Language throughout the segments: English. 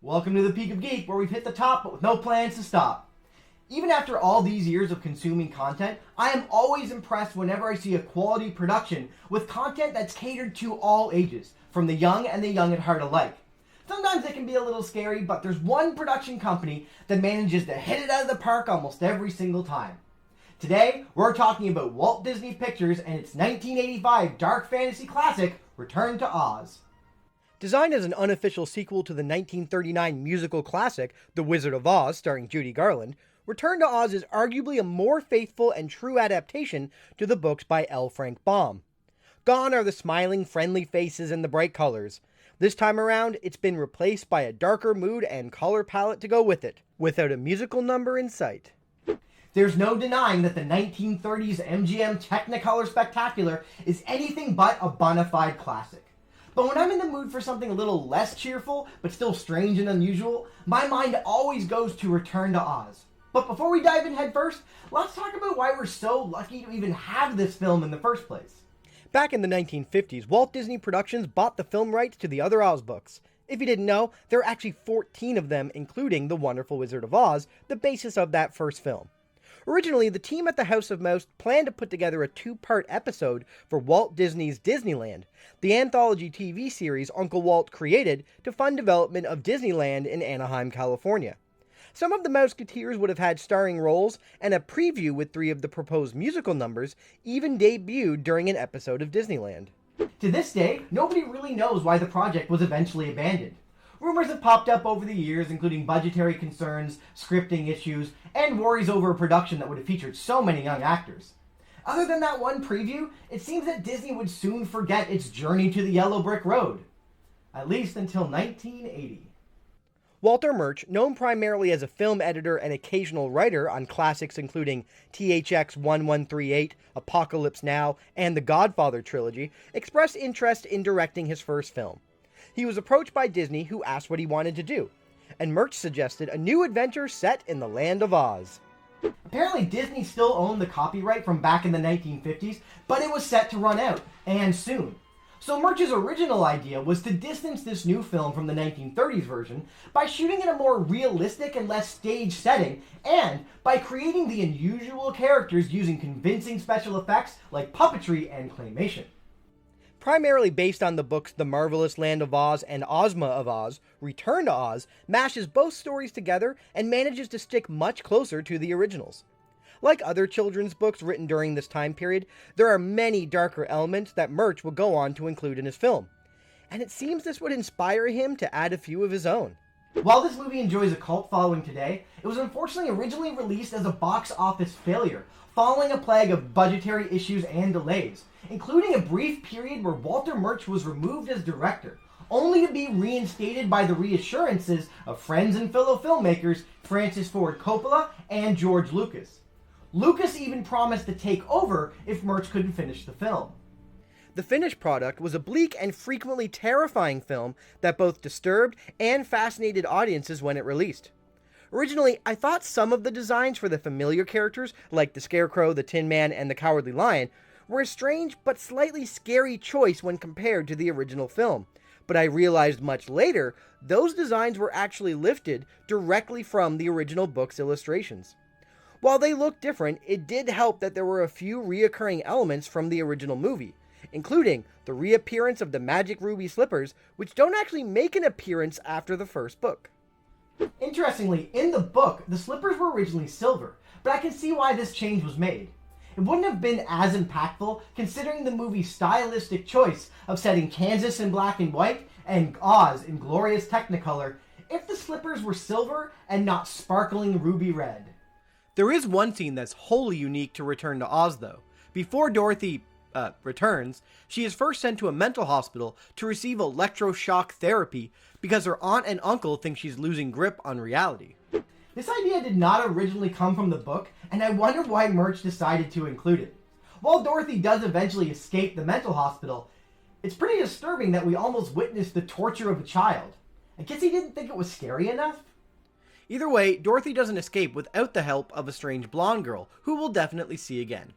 Welcome to the Peak of Geek, where we've hit the top but with no plans to stop. Even after all these years of consuming content, I am always impressed whenever I see a quality production with content that's catered to all ages, from the young and the young at heart alike. Sometimes it can be a little scary, but there's one production company that manages to hit it out of the park almost every single time. Today, we're talking about Walt Disney Pictures and its 1985 dark fantasy classic, Return to Oz. Designed as an unofficial sequel to the 1939 musical classic, The Wizard of Oz, starring Judy Garland, Return to Oz is arguably a more faithful and true adaptation to the books by L. Frank Baum. Gone are the smiling, friendly faces and the bright colors. This time around, it's been replaced by a darker mood and color palette to go with it, without a musical number in sight. There's no denying that the 1930s MGM Technicolor Spectacular is anything but a bona fide classic. But when I'm in the mood for something a little less cheerful, but still strange and unusual, my mind always goes to Return to Oz. But before we dive in head first, let's talk about why we're so lucky to even have this film in the first place. Back in the 1950s, Walt Disney Productions bought the film rights to the other Oz books. If you didn't know, there are actually 14 of them, including The Wonderful Wizard of Oz, the basis of that first film. Originally, the team at the House of Mouse planned to put together a two-part episode for Walt Disney's Disneyland, the anthology TV series Uncle Walt created to fund development of Disneyland in Anaheim, California. Some of the Mouseketeers would have had starring roles, and a preview with 3 of the proposed musical numbers even debuted during an episode of Disneyland. To this day, nobody really knows why the project was eventually abandoned. Rumors have popped up over the years, including budgetary concerns, scripting issues, and worries over a production that would have featured so many young actors. Other than that one preview, it seems that Disney would soon forget its journey to the Yellow Brick Road. At least until 1980. Walter Murch, known primarily as a film editor and occasional writer on classics including THX 1138, Apocalypse Now, and the Godfather trilogy, expressed interest in directing his first film. He was approached by Disney, who asked what he wanted to do, and Murch suggested a new adventure set in the land of Oz. Apparently Disney still owned the copyright from back in the 1950s, but it was set to run out, and soon. So Murch's original idea was to distance this new film from the 1930s version by shooting in a more realistic and less staged setting, and by creating the unusual characters using convincing special effects like puppetry and claymation. Primarily based on the books The Marvelous Land of Oz and Ozma of Oz, Return to Oz mashes both stories together and manages to stick much closer to the originals. Like other children's books written during this time period, there are many darker elements that Murch would go on to include in his film, and it seems this would inspire him to add a few of his own. While this movie enjoys a cult following today, it was unfortunately originally released as a box office failure, following a plague of budgetary issues and delays, including a brief period where Walter Murch was removed as director, only to be reinstated by the reassurances of friends and fellow filmmakers Francis Ford Coppola and George Lucas. Lucas even promised to take over if Murch couldn't finish the film. The finished product was a bleak and frequently terrifying film that both disturbed and fascinated audiences when it released. Originally, I thought some of the designs for the familiar characters, like the Scarecrow, the Tin Man, and the Cowardly Lion, were a strange but slightly scary choice when compared to the original film. But I realized much later, those designs were actually lifted directly from the original book's illustrations. While they looked different, it did help that there were a few reoccurring elements from the original movie, including the reappearance of the magic ruby slippers, which don't actually make an appearance after the first book. Interestingly, in the book, the slippers were originally silver, but I can see why this change was made. It wouldn't have been as impactful considering the movie's stylistic choice of setting Kansas in black and white and Oz in glorious Technicolor if the slippers were silver and not sparkling ruby red. There is one scene that's wholly unique to Return to Oz, though. Before Dorothy returns, she is first sent to a mental hospital to receive electroshock therapy because her aunt and uncle think she's losing grip on reality. This idea did not originally come from the book, and I wonder why Murch decided to include it. While Dorothy does eventually escape the mental hospital, it's pretty disturbing that we almost witnessed the torture of a child. I guess he didn't think it was scary enough? Either way, Dorothy doesn't escape without the help of a strange blonde girl, who we'll definitely see again.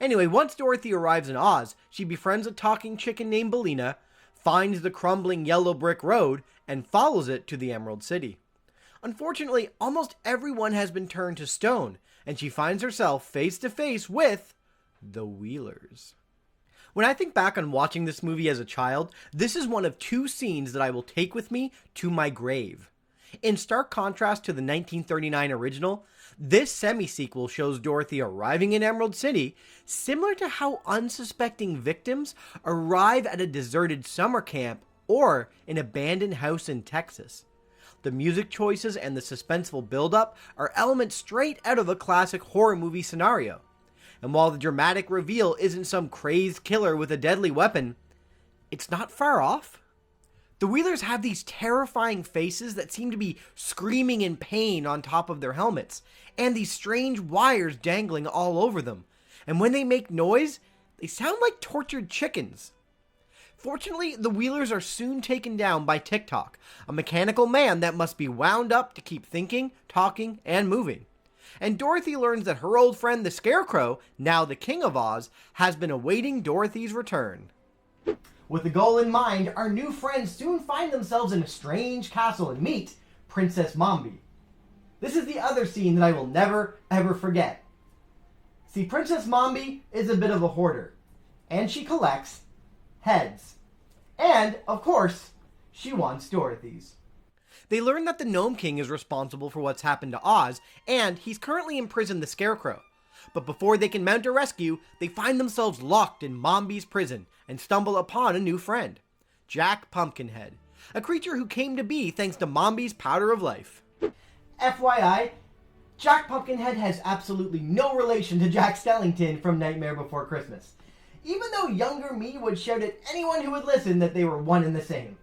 Anyway, once Dorothy arrives in Oz, she befriends a talking chicken named Billina, finds the crumbling yellow brick road, and follows it to the Emerald City. Unfortunately, almost everyone has been turned to stone, and she finds herself face to face with the Wheelers. When I think back on watching this movie as a child, this is one of two scenes that I will take with me to my grave. In stark contrast to the 1939 original, this semi-sequel shows Dorothy arriving in Emerald City, similar to how unsuspecting victims arrive at a deserted summer camp or an abandoned house in Texas. The music choices and the suspenseful build-up are elements straight out of a classic horror movie scenario. And while the dramatic reveal isn't some crazed killer with a deadly weapon, it's not far off. The Wheelers have these terrifying faces that seem to be screaming in pain on top of their helmets, and these strange wires dangling all over them. And when they make noise, they sound like tortured chickens. Fortunately, the Wheelers are soon taken down by TikTok, a mechanical man that must be wound up to keep thinking, talking, and moving. And Dorothy learns that her old friend the Scarecrow, now the King of Oz, has been awaiting Dorothy's return. With the goal in mind, our new friends soon find themselves in a strange castle and meet Princess Mombi. This is the other scene that I will never, ever forget. See, Princess Mombi is a bit of a hoarder, and she collects heads. And, of course, she wants Dorothy's. They learn that the Gnome King is responsible for what's happened to Oz, and he's currently imprisoned the Scarecrow. But before they can mount a rescue, they find themselves locked in Mombi's prison and stumble upon a new friend, Jack Pumpkinhead, a creature who came to be thanks to Mombi's powder of life. FYI, Jack Pumpkinhead has absolutely no relation to Jack Skellington from Nightmare Before Christmas, even though younger me would shout at anyone who would listen that they were one and the same.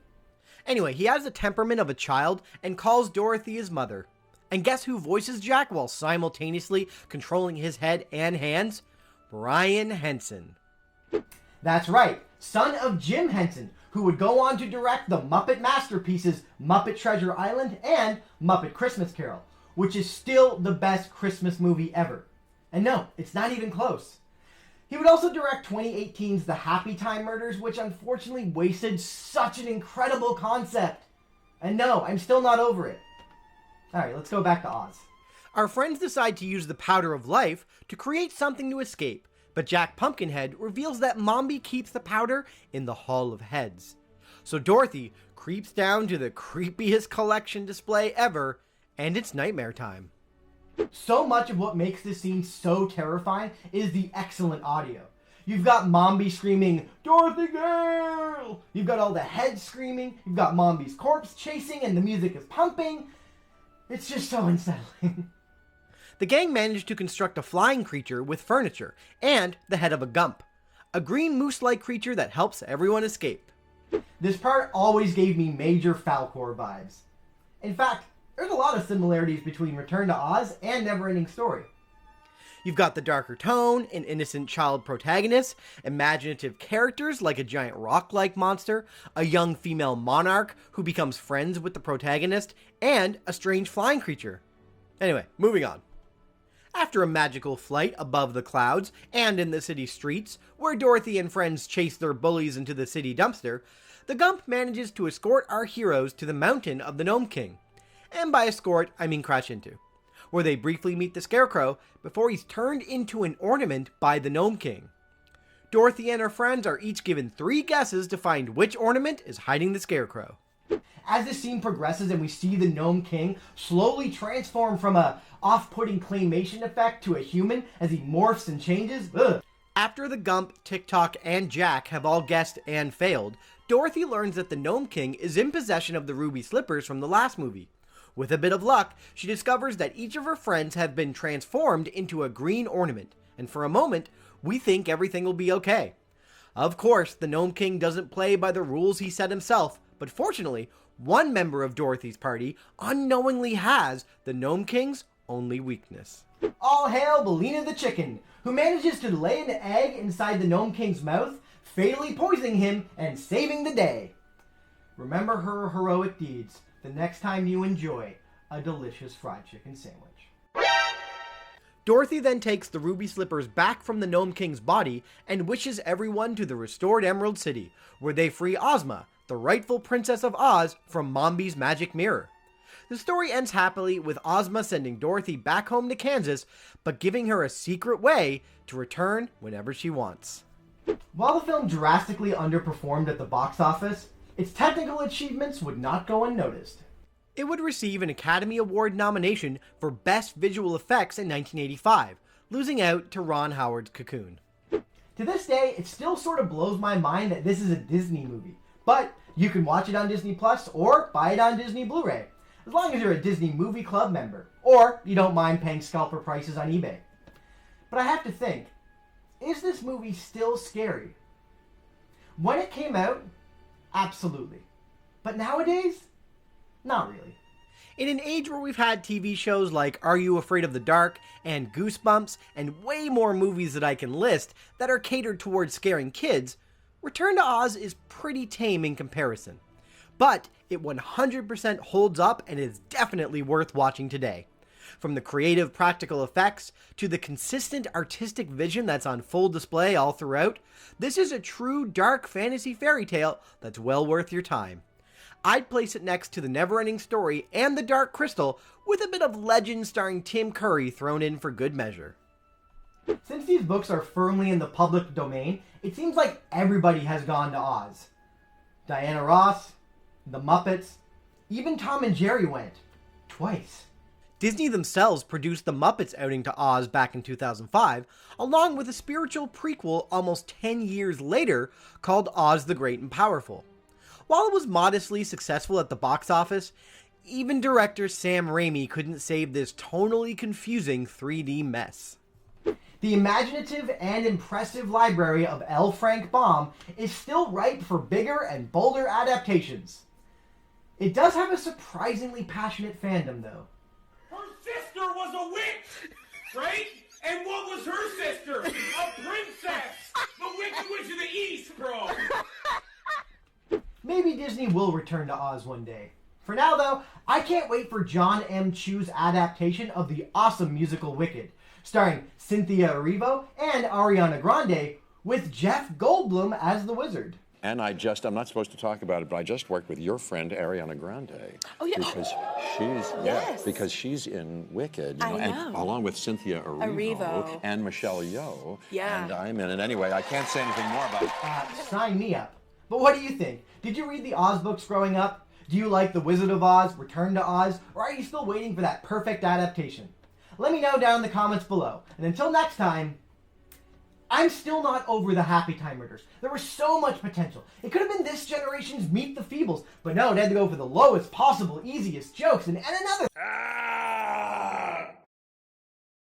Anyway, he has the temperament of a child and calls Dorothy his mother. And guess who voices Jack while simultaneously controlling his head and hands? Brian Henson. That's right, son of Jim Henson, who would go on to direct the Muppet masterpieces Muppet Treasure Island and Muppet Christmas Carol, which is still the best Christmas movie ever. And no, it's not even close. He would also direct 2018's The Happy Time Murders, which unfortunately wasted such an incredible concept. And no, I'm still not over it. Alright, let's go back to Oz. Our friends decide to use the powder of life to create something to escape, but Jack Pumpkinhead reveals that Mombi keeps the powder in the Hall of Heads. So Dorothy creeps down to the creepiest collection display ever, and it's nightmare time. So much of what makes this scene so terrifying is the excellent audio. You've got Mombi screaming, "Dorothy girl!" You've got all the heads screaming, you've got Mombi's corpse chasing, and the music is pumping. It's just so unsettling. The gang managed to construct a flying creature with furniture, and the head of a Gump, a green moose-like creature that helps everyone escape. This part always gave me major Falcor vibes. In fact, there's a lot of similarities between Return to Oz and Neverending Story. You've got the darker tone, an innocent child protagonist, imaginative characters like a giant rock-like monster, a young female monarch who becomes friends with the protagonist, and a strange flying creature. Anyway, moving on. After a magical flight above the clouds and in the city streets, where Dorothy and friends chase their bullies into the city dumpster, the Gump manages to escort our heroes to the mountain of the Gnome King. And by escort, I mean crash into, where they briefly meet the Scarecrow before he's turned into an ornament by the Gnome King. Dorothy and her friends are each given 3 guesses to find which ornament is hiding the Scarecrow. As the scene progresses and we see the Gnome King slowly transform from a off-putting claymation effect to a human as he morphs and changes, After the Gump, TikTok, and Jack have all guessed and failed, Dorothy learns that the Gnome King is in possession of the ruby slippers from the last movie. With a bit of luck, she discovers that each of her friends have been transformed into a green ornament, and for a moment, we think everything will be okay. Of course, the Gnome King doesn't play by the rules he set himself, but fortunately, one member of Dorothy's party unknowingly has the Gnome King's only weakness. All hail Billina the chicken, who manages to lay an egg inside the Gnome King's mouth, fatally poisoning him and saving the day. Remember her heroic deeds the next time you enjoy a delicious fried chicken sandwich. Dorothy then takes the ruby slippers back from the Gnome King's body and wishes everyone to the restored Emerald City, where they free Ozma, the rightful Princess of Oz from Mombi's magic mirror. The story ends happily with Ozma sending Dorothy back home to Kansas, but giving her a secret way to return whenever she wants. While the film drastically underperformed at the box office, its technical achievements would not go unnoticed. It would receive an Academy Award nomination for Best Visual Effects in 1985, losing out to Ron Howard's Cocoon. To this day, it still sort of blows my mind that this is a Disney movie, but you can watch it on Disney Plus or buy it on Disney Blu-ray, as long as you're a Disney Movie Club member, or you don't mind paying scalper prices on eBay. But I have to think, is this movie still scary? When it came out, absolutely. But nowadays, not really. In an age where we've had TV shows like Are You Afraid of the Dark and Goosebumps and way more movies that I can list that are catered towards scaring kids, Return to Oz is pretty tame in comparison. But it 100% holds up and is definitely worth watching today. From the creative practical effects to the consistent artistic vision that's on full display all throughout, this is a true dark fantasy fairy tale that's well worth your time. I'd place it next to The Neverending Story and The Dark Crystal, with a bit of legend starring Tim Curry thrown in for good measure. Since these books are firmly in the public domain, it seems like everybody has gone to Oz. Diana Ross, the Muppets, even Tom and Jerry went. Twice. Disney themselves produced the Muppets outing to Oz back in 2005, along with a spiritual prequel almost 10 years later called Oz the Great and Powerful. While it was modestly successful at the box office, even director Sam Raimi couldn't save this tonally confusing 3D mess. The imaginative and impressive library of L. Frank Baum is still ripe for bigger and bolder adaptations. It does have a surprisingly passionate fandom, though. Her sister was a witch, right? And what was her sister? A princess! The Wicked Witch of the East, bro! Maybe Disney will return to Oz one day. For now, though, I can't wait for John M. Chu's adaptation of the awesome musical Wicked, starring Cynthia Erivo and Ariana Grande, with Jeff Goldblum as the wizard. And I'm not supposed to talk about it, but I just worked with your friend Ariana Grande. Oh, yeah. Because she's in Wicked, I know. And along with Cynthia Erivo and Michelle Yeoh. Yeah. And I'm in it anyway. I can't say anything more about it. Sign me up. But what do you think? Did you read the Oz books growing up? Do you like The Wizard of Oz, Return to Oz, or are you still waiting for that perfect adaptation? Let me know down in the comments below. And until next time, I'm still not over the Happy Time murders. There was so much potential. It could have been this generation's Meet the Feebles, but no, it had to go for the lowest possible, easiest jokes and another...